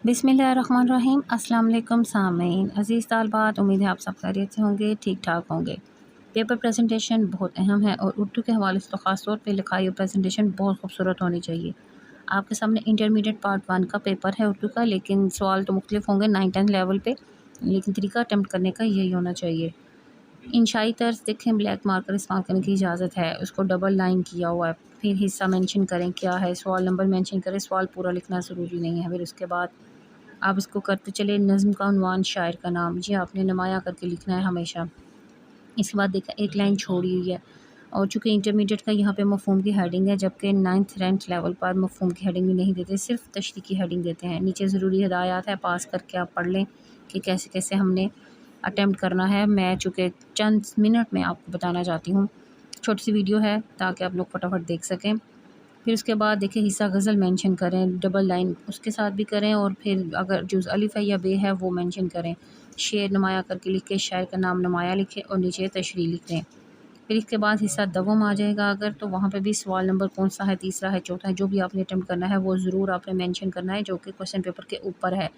बिस्मिल्लाहिर्रहमानिर्रहीम। अस्सलाम वालेकुम सामीन, अज़ीज़ तालबात, उम्मीद है आप सब खैरियत से होंगे, ठीक ठाक होंगे। पेपर प्रेजेंटेशन बहुत अहम है और उर्दू के हवाले से तो ख़ास तौर पे लिखाई और प्रेजेंटेशन बहुत खूबसूरत होनी चाहिए। आपके सामने इंटरमीडिएट पार्ट 1 का पेपर है उर्दू का, लेकिन सवाल तो मुख्तलिफ होंगे 9-10 लेवल पे, लेकिन तरीका अटैम्प्ट करने का यही होना चाहिए। इंशाई तर्ज देखें, ब्लैक मार्कर इस्तेमाल करने की इजाज़त है, उसको डबल लाइन किया हुआ है। फिर हिस्सा मेंशन करें क्या है, सवाल नंबर मेंशन करें, सवाल पूरा लिखना ज़रूरी नहीं है। फिर उसके बाद आप इसको करते चले, नज़्म का उन्वान, शायर का नाम, जी आपने नुमाया करके लिखना है हमेशा। इसके बाद देखा एक लाइन छोड़ी हुई है, और चूँकि इंटरमीडिएट का यहाँ पे मफ़हूम की हेडिंग है, जबकि 9th 10th लेवल पर मफ़हूम की हेडिंग भी नहीं देते, सिर्फ तशरीह की हेडिंग देते हैं। नीचे ज़रूरी हिदायत है, पास करके आप पढ़ लें कि कैसे कैसे हमने अटैम्प्ट करना है। मैं चूँकि चंद मिनट में आपको बताना चाहती हूँ, छोटी सी वीडियो है ताकि आप लोग फटाफट देख सकें। फिर उसके बाद देखिए हिस्सा गज़ल मेंशन करें, डबल लाइन उसके साथ भी करें, और फिर अगर जुज़ अलिफ़ है या बे है वो मेंशन करें। शेर नुमाया करके लिख के शायर का नाम नुमाया लिखें और नीचे तशरीह लिख दें। फिर इसके बाद हिस्सा दवम आ जाएगा अगर, तो वहाँ पे भी सवाल नंबर कौन सा है, तीसरा है, चौथा है, जो भी आपने अटैम्प्ट करना है वो ज़रूर आपने मेंशन करना है, जो कि क्वेश्चन पेपर के ऊपर है।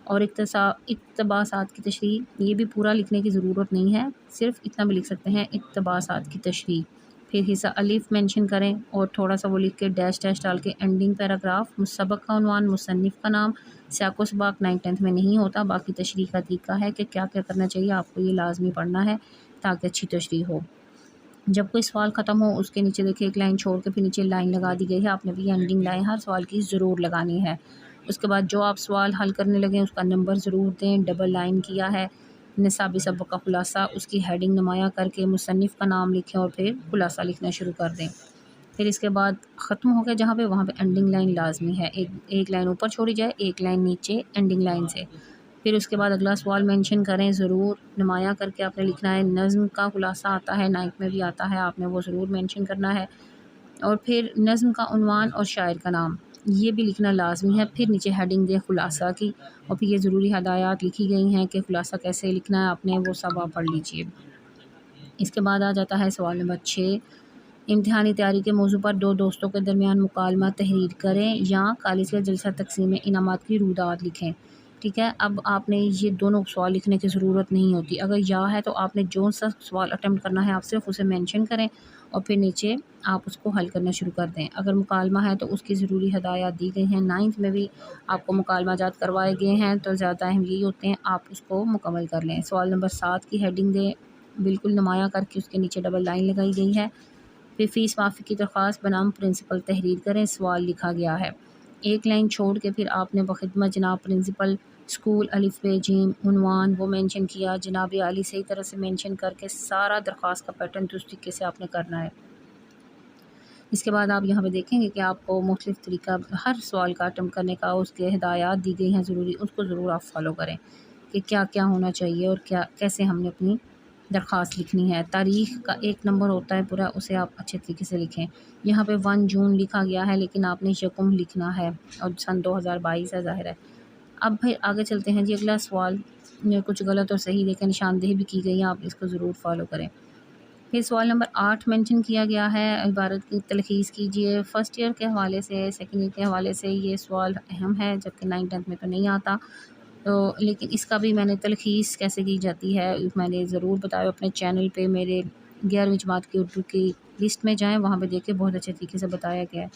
और इक़्तिबासात की तशरीह, ये भी पूरा लिखने की ज़रूरत नहीं है, सिर्फ इतना भी लिख सकते हैं, इक़्तिबासात की तशरीह। फिर हिस्सा अलिफ़ मेंशन करें और थोड़ा सा वो लिख के डैश डैश डाल के एंडिंग पैराग्राफ, सबक का उन्वान, मुसन्निफ़ का नाम। साको सबाक 9th-10th में नहीं होता, बाकी तशरीह का तरीका है कि क्या क्या करना चाहिए, आपको ये लाजमी पढ़ना है ताकि अच्छी तशरीह हो। जब कोई सवाल ख़त्म हो उसके नीचे देखिए एक लाइन छोड़ के फिर नीचे लाइन लगा दी गई है, आपने भी एंडिंग लाइन हर सवाल की ज़रूर लगानी है। उसके बाद जो आप सवाल हल करने लगे उसका नंबर ज़रूर दें, डबल लाइन किया है, निसाबी सबक का खुलासा, उसकी हेडिंग नुमाया करके मुसन्निफ़ का नाम लिखें और फिर खुलासा लिखना शुरू कर दें। फिर इसके बाद ख़त्म हो गया जहाँ पे, वहाँ पे एंडिंग लाइन लाजमी है, एक लाइन ऊपर छोड़ी जाए, एक लाइन नीचे एंडिंग लाइन से। फिर उसके बाद अगला सवाल मेंशन करें ज़रूर, नुमाया करके आपने लिखना है। नज़्म का खुलासा आता है, 9th में भी आता है, आपने वो ज़रूर मेंशन करना है। और फिर नज़्म का उन्वान और शायर का नाम, ये भी लिखना लाजमी है। फिर नीचे हेडिंग दें खुलासा की, और फिर ये ज़रूरी हदायत लिखी गई हैं कि खुलासा कैसे लिखना है आपने, वो सब आप पढ़ लीजिए। इसके बाद आ जाता है सवाल नंबर 6, इम्तिहानी तैयारी के मौजू पर दो दोस्तों के दरमियान मुकालमा तहरीर करें या कॉलेज के जलसा तकसीम इनामात की रुदात लिखें। ठीक है, अब आपने ये दोनों सवाल लिखने की ज़रूरत नहीं होती। अगर या है तो आपने जो सा सवाल अटैम्प्ट करना है आप सिर्फ उसे मेंशन करें और फिर नीचे आप उसको हल करना शुरू कर दें। अगर मुकालमा है तो उसकी ज़रूरी हदायत दी गई हैं, 9th में भी आपको मुकालमाजात करवाए गए हैं, तो ज़्यादा अहम यही होते हैं, आप उसको मुकम्मल कर लें। सवाल नंबर 7 की हेडिंग दें, बिल्कुल नुमाया करके उसके नीचे डबल लाइन लगाई गई है। फिर फ़ीस माफ़ी की दरख्वास्त बनाम प्रिंसिपल तहरीर करें, सवाल लिखा गया है। एक लाइन छोड़ के फिर आपने बख़िदमत जनाब प्रिंसिपल स्कूल अलिफ़ बे जीम उन्वान वो मेंशन किया, जनाब आली सही तरह से मेंशन करके सारा दरख्वास्त का पैटर्न तो उस तरीके से आपने करना है। इसके बाद आप यहाँ पे देखेंगे कि आपको मुख्तलिफ़ तरीका हर सवाल का अटैम्प्ट करने का, उसके हिदायत दी गई हैं ज़रूरी, उसको ज़रूर आप फॉलो करें कि क्या क्या होना चाहिए और क्या कैसे हमने अपनी दरख्वास्त लिखनी है। तारीख़ का एक नंबर होता है पूरा, उसे आप अच्छे तरीके से लिखें। यहाँ पे 1 जून लिखा गया है, लेकिन आपने यकम लिखना है और सन 2022 है, ज़ाहिर है। अब फिर आगे चलते हैं जी, अगला सवाल में कुछ गलत और सही देकर निशानदेही भी की गई है, आप इसको ज़रूर फॉलो करें। फिर सवाल नंबर 8 मेंशन किया गया है, इबारत की तलख़ीस कीजिए। फ़र्स्ट ईयर के हवाले से, सेकंड ईयर के हवाले से ये सवाल अहम है, जबकि 9th-10th में तो नहीं आता। तो लेकिन इसका भी मैंने तलख़ीस कैसे की जाती है मैंने ज़रूर बताया अपने चैनल पे। मेरे 11वीं जमात की उर्दू की लिस्ट में जाएँ, वहाँ पे देखिए बहुत अच्छे तरीके से बताया गया है।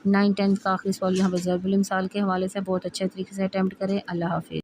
9th-10th का आखिरी सवाल यहाँ पे ज़रबुल इमसाल के हवाले से बहुत अच्छे तरीके से अटैम्प्ट करें। अल्लाह हाफ़िज़।